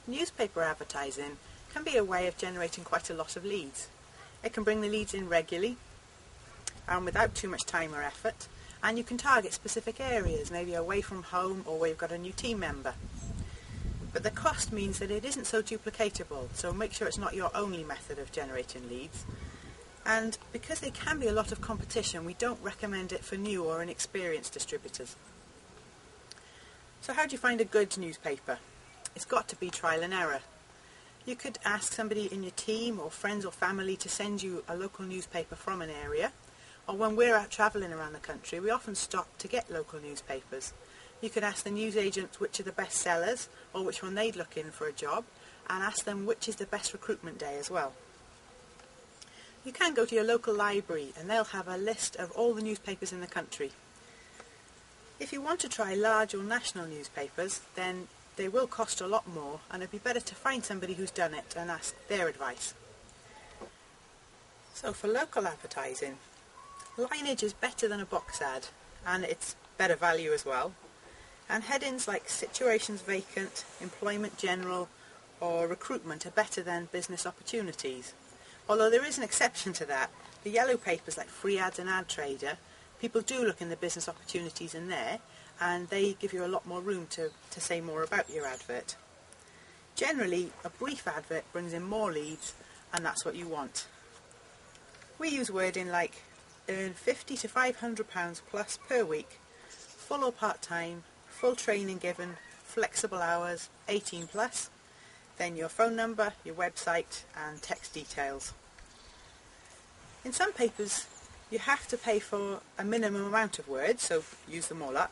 Newspaper advertising can be a way of generating quite a lot of leads. It can bring the leads in regularly and without too much time or effort, and you can target specific areas, maybe away from home or where you've got a new team member. But the cost means that it isn't so duplicatable, so make sure it's not your only method of generating leads. And because there can be a lot of competition, we don't recommend it for new or inexperienced distributors. So how do you find a good newspaper? It's got to be trial and error. You could ask somebody in your team or friends or family to send you a local newspaper from an area, or when we're out travelling around the country we often stop to get local newspapers. You could ask the newsagents which are the best sellers or which one they'd look in for a job, and ask them which is the best recruitment day as well. You can go to your local library and they'll have a list of all the newspapers in the country. If you want to try large or national newspapers, then they will cost a lot more, and it'd be better to find somebody who's done it and ask their advice. So for local advertising, lineage is better than a box ad, and it's better value as well. And headings like situations vacant, employment general or recruitment are better than business opportunities. Although there is an exception to that. The yellow papers like Free Ads and Ad Trader, people do look in the business opportunities in there, and they give you a lot more room to say more about your advert. Generally, a brief advert brings in more leads, and that's what you want. We use wording like earn £50 to £500 plus per week, full or part-time, full training given, flexible hours, 18 plus, then your phone number, your website and text details. In some papers you have to pay for a minimum amount of words, so use them all up.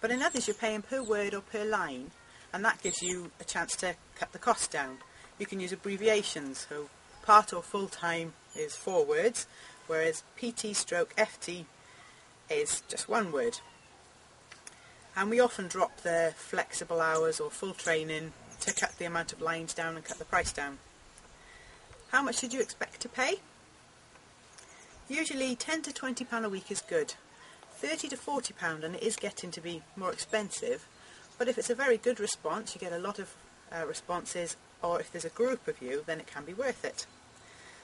But in others you're paying per word or per line, and that gives you a chance to cut the cost down. You can use abbreviations, so part or full time is 4 words, whereas PT/FT is just 1 word. And we often drop the flexible hours or full training to cut the amount of lines down and cut the price down. How much did you expect to pay? Usually £10 to £20 a week is good. £30 to £40 and it is getting to be more expensive, but if it's a very good response, you get a lot of responses, or if there's a group of you, then it can be worth it.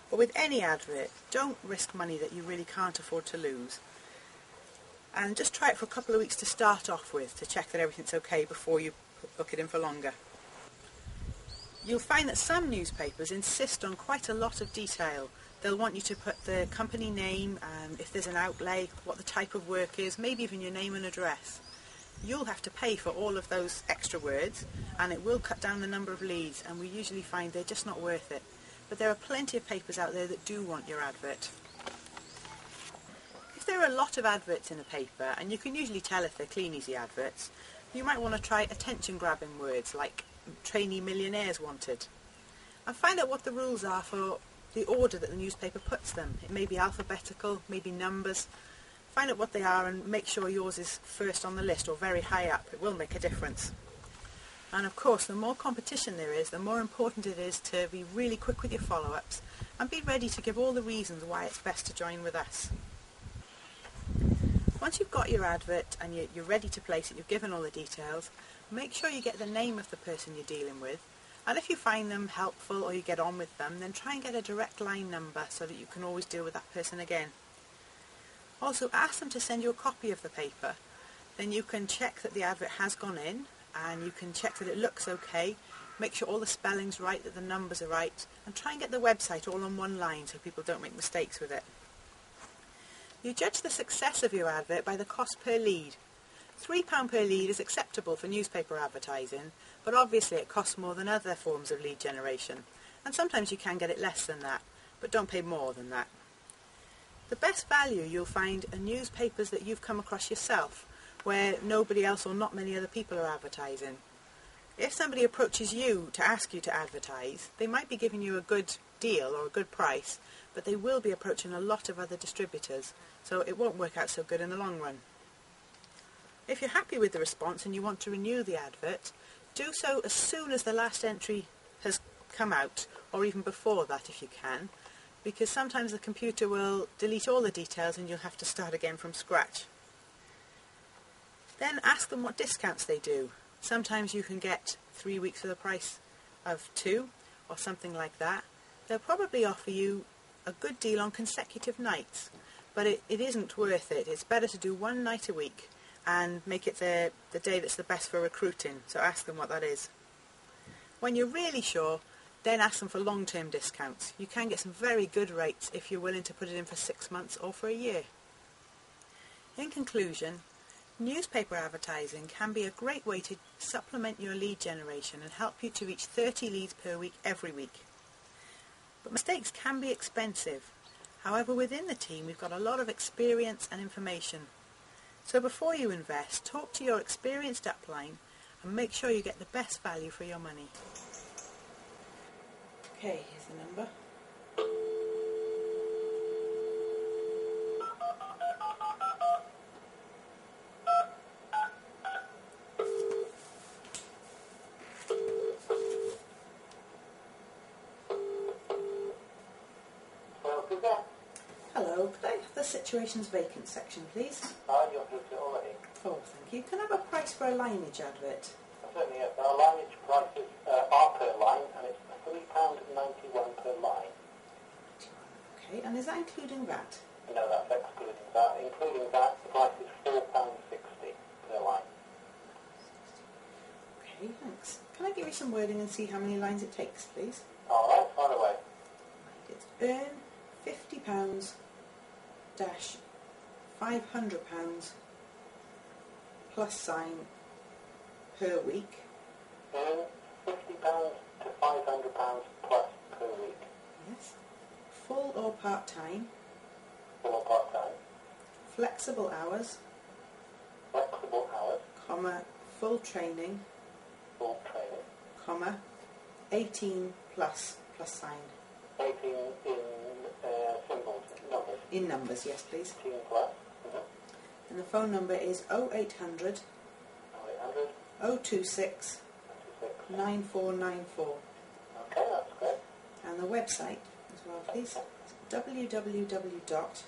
But with any advert, don't risk money that you really can't afford to lose, and just try it for a couple of weeks to start off with to check that everything's okay before you book it in for longer. You'll find that some newspapers insist on quite a lot of detail. They'll want you to put the company name, if there's an outlay, what the type of work is, maybe even your name and address. You'll have to pay for all of those extra words, and it will cut down the number of leads, and we usually find they're just not worth it. But there are plenty of papers out there that do want your advert. If there are a lot of adverts in a paper, and you can usually tell if they're clean, easy adverts, you might want to try attention-grabbing words like trainee millionaires wanted, and find out what the rules are for the order that the newspaper puts them. It may be alphabetical, maybe numbers. Find out what they are and make sure yours is first on the list or very high up. It will make a difference. And of course, the more competition there is, the more important it is to be really quick with your follow-ups and be ready to give all the reasons why it's best to join with us. Once you've got your advert and you're ready to place it, you've given all the details, make sure you get the name of the person you're dealing with. And if you find them helpful or you get on with them, then try and get a direct line number so that you can always deal with that person again. Also, ask them to send you a copy of the paper. Then you can check that the advert has gone in, and you can check that it looks okay, make sure all the spelling's right, that the numbers are right, and try and get the website all on one line so people don't make mistakes with it. You judge the success of your advert by the cost per lead. £3 per lead is acceptable for newspaper advertising, but obviously it costs more than other forms of lead generation, and sometimes you can get it less than that, but don't pay more than that. The best value you'll find are newspapers that you've come across yourself, where nobody else or not many other people are advertising. If somebody approaches you to ask you to advertise, they might be giving you a good deal or a good price, but they will be approaching a lot of other distributors, so it won't work out so good in the long run. If you're happy with the response and you want to renew the advert, do so as soon as the last entry has come out, or even before that if you can, because sometimes the computer will delete all the details and you'll have to start again from scratch. Then ask them what discounts they do. Sometimes you can get 3 weeks for the price of 2 or something like that, they'll probably offer you a good deal on consecutive nights. But it isn't worth it. It's better to do 1 night a week and make it the day that's the best for recruiting. So ask them what that is. When you're really sure, then ask them for long-term discounts. You can get some very good rates if you're willing to put it in for 6 months or for a year. In conclusion, newspaper advertising can be a great way to supplement your lead generation and help you to reach 30 leads per week every week. But mistakes can be expensive. However, within the team we've got a lot of experience and information. So before you invest, talk to your experienced upline and make sure you get the best value for your money. Okay, here's the number. Hello, could I have the situations vacant section, please? You're through to it already. Oh, thank you. Can I have a price for a lineage advert? Certainly, yes. Our lineage prices are per line, and it's £3.91 per line. Okay, and is that including that? No, that's excluding that. Including that, the price is £4.60 per line. Okay, thanks. Can I give you some wording and see how many lines it takes, please? All right, fire away. Right, it's earn £50 dash £500 plus sign per week. Earn £50 to £500 plus per week. Yes. Full or part-time. Full or part-time. Flexible hours. Flexible hours. Comma, full training. Full training. Comma, 18 plus sign. 18 in symbols, numbers. In numbers, yes, please. 18 plus. And the phone number is 0800 026 9494. Okay, that's great. And the website as well, please. www.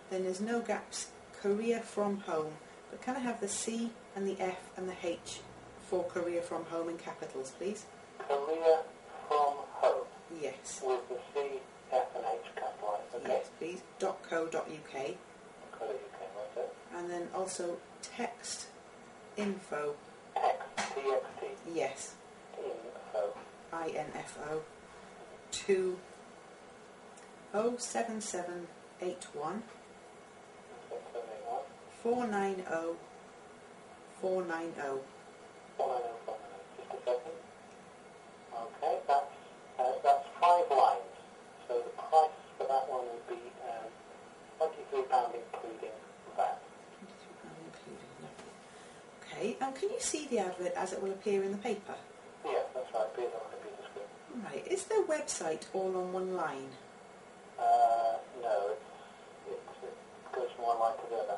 Then there's no gaps, career from home. But can I have the C and the F and the H for career from home in capitals, please? Career from home. Yes. With the C, F and H capitalised. Okay. Yes, please. .co.uk. .co.uk, that's it. And then also text info. Text, TXT. Yes. Info. INFO. To 07781 490 490. 490. Just a second. Okay, that's 5 lines. So the price for that one would be £23 including that. £23 including, lovely. Okay, and can you see the advert as it will appear in the paper? Yes, that's right. Appears on the computer screen. Right. Is their website all on one line? No, it goes from one line to the other.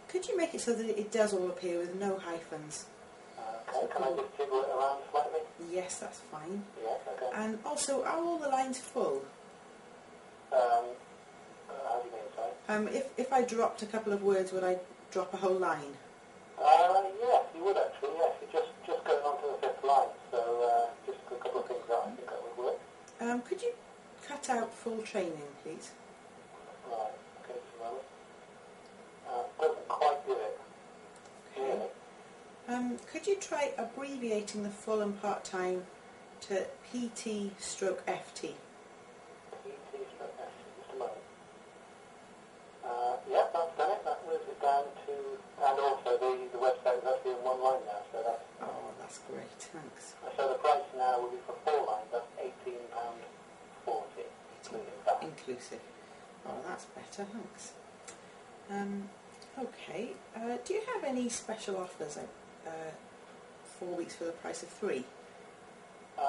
Could you make it so that it does all appear with no hyphens? Okay, can I just jiggle it around slightly? Yes, that's fine. Yes, okay. And also, are all the lines full? How do you mean, sorry? If I dropped a couple of words, would I drop a whole line? Yes, you would actually, yes. You're just going on to the 5th line, so just a couple of things that I think that would work. Could you cut out full training, please? Right, okay, just a moment. Doesn't quite do it. Okay. Could you try abbreviating the full and part-time to PT/FT? PT/FT, just a moment. Yeah, that's done it. That moves it down to, and also the website is actually in one line now, so that's... Oh, that's great, thanks. So the price now will be for 4 lines, that's £18.40, including that. Inclusive. Oh, that's better, thanks. Okay, do you have any special offers, 4 weeks for the price of 3? We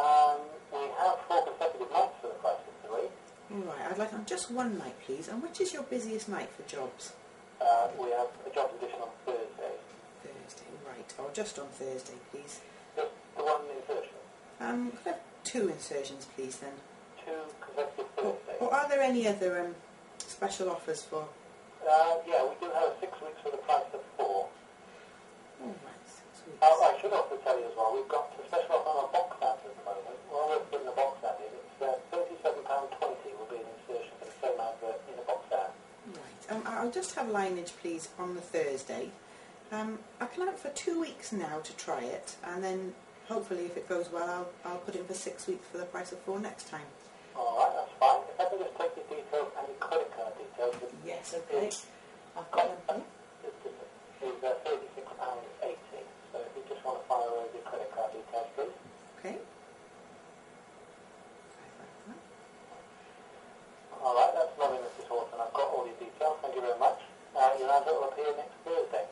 have 4 consecutive nights for the price of 3. Right, I'd like on just one night, please. And which is your busiest night for jobs? We have a job edition on Thursday. Thursday, right. Or just on Thursday, please. Just the one insertion. Could I have 2 insertions, please, then? 2 consecutive Thursdays. Or are there any other special offers for... Yeah, we do have 6 weeks for the price of 4. Oh, right, 6 weeks. I should also tell you as well, we've got a special just have lineage please on the Thursday. I plan for 2 weeks now to try it, and then hopefully if it goes well I'll put in for 6 weeks for the price of 4 next time. Alright, that's fine. If I can just take your details and your credit card details. Yes, okay. I've got them here. It's £36.80. So if you just want to fire over your credit card details, please. Okay. Alright, that's lovely, Mrs. Horton. I've got all your details. Thank you very much. Your advert will appear next Thursday.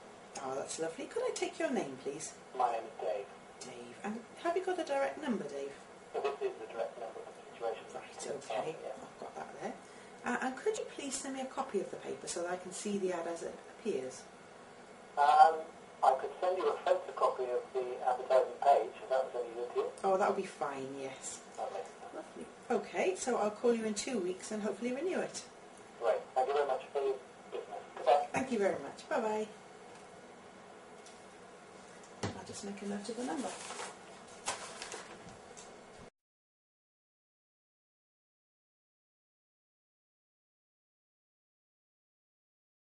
Oh, that's lovely. Could I take your name, please? My name is Dave. Dave. And have you got a direct number, Dave? So this is the direct number for the situation. Right, okay. I've got that there. And could you please send me a copy of the paper so that I can see the ad as it appears? I could send you a photocopy of the advertising page, if that was any good to you. Oh, that would be fine, yes. Okay. Lovely. Okay, so I'll call you in 2 weeks and hopefully renew it. Great. Thank you very much for your business. Goodbye. Thank you very much. Bye-bye. I'll just make a note of the number.